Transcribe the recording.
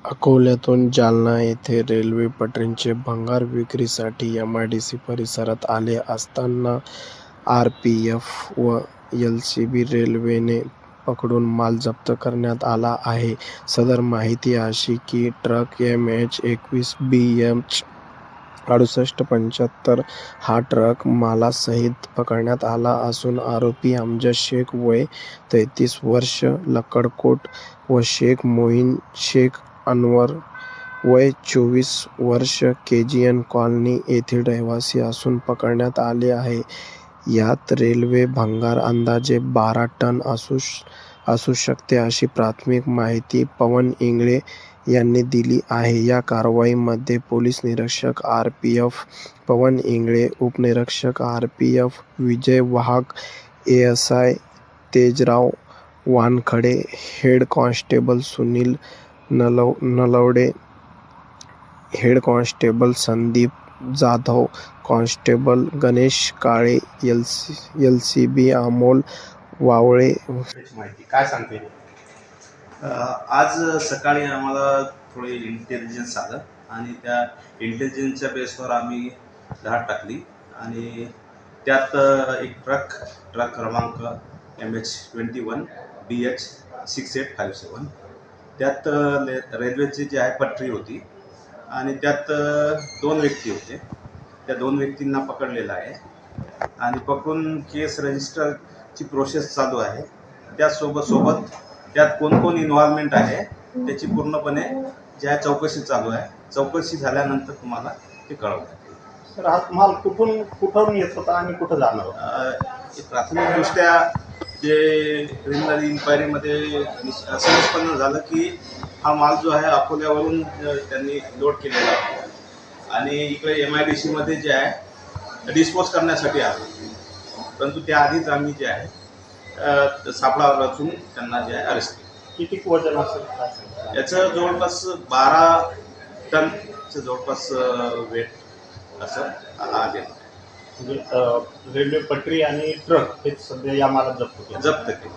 अकोल्यातून जालना येथे रेल्वे पटरींचे भंगार विक्रीसाठी एमआयडीसी परिसरात आले असताना आरपीएफ व एलसीबी रेल्वेने पकडून माल जप्त करण्यात आला आहे. सदर माहिती अशी की ट्रक MH21BH 6875 हा ट्रक मालासहित पकडण्यात आला असून आरोपी अमजद शेख वय 33 वर्ष लकडकोट व शेख मोईन शेख अनवर वय 24 वर्ष केजीएन कॉलनी येथील रहिवासी असून पकडण्यात आले आहे. यात रेल्वे भंगार अंदाजे 12 टन असू शकते अशी प्राथमिक माहिती पवन इंगळे यांनी दिली आहे. या कारवाईमध्ये पोलीस निरीक्षक आरपीएफ पवन इंगळे, उपनिरीक्षक RPF Vijay Wahak, ASI Tejrao Wankhede, head constable Sunil Nalawade, head constable Sandeep Jadhav, constable Ganesh Kale, LCB Amol Wavale. माहिती काय सांगते? आज सकाळी आम्हाला थोडी इंटेलिजन्स आलं आणि त्या इंटेलिजन्सच्या बेसवर आम्ही धाड टाकली आणि त्यात एक ट्रक क्रमांक MH21BH 6857 त्यात रेल्वेची जी आहे पटरी होती आणि त्यात 2 व्यक्ती होते. त्या 2 व्यक्तींना पकडलेलं आहे आणि पकडून केस रजिस्टरची प्रोसेस चालू आहे. त्यासोबत त्यात कोण कोण इन्व्हॉल्वमेंट आहे त्याची पूर्णपणे ज्या चौकशी चालू आहे. चौकशी झाल्यानंतर तुम्हाला ते कळवण्यात येईल. सर, हा माल कुठून येत होता आणि कुठं जाणार होता? प्राथमिकदृष्ट्या जे प्रिलिमिनरी इन्क्वायरीमध्ये असं निष्पन्न झालं की हा माल जो आहे अकोल्यावरून त्यांनी लोड केलेला आहे आणि इकडे MIDCमध्ये जे आहे डिस्पोज करण्यासाठी आलं. परंतु त्याआधीच आम्ही जे आहे सापळा रचून त्यांना जे आहे अरेस्ट केलं. किती वजन असेल? याचं जवळपास 12 टनचं जवळपास वेट असं आलेलं. म्हणजे रेल्वे पटरी आणि ट्रक हे सध्या या मालात जप्त केले.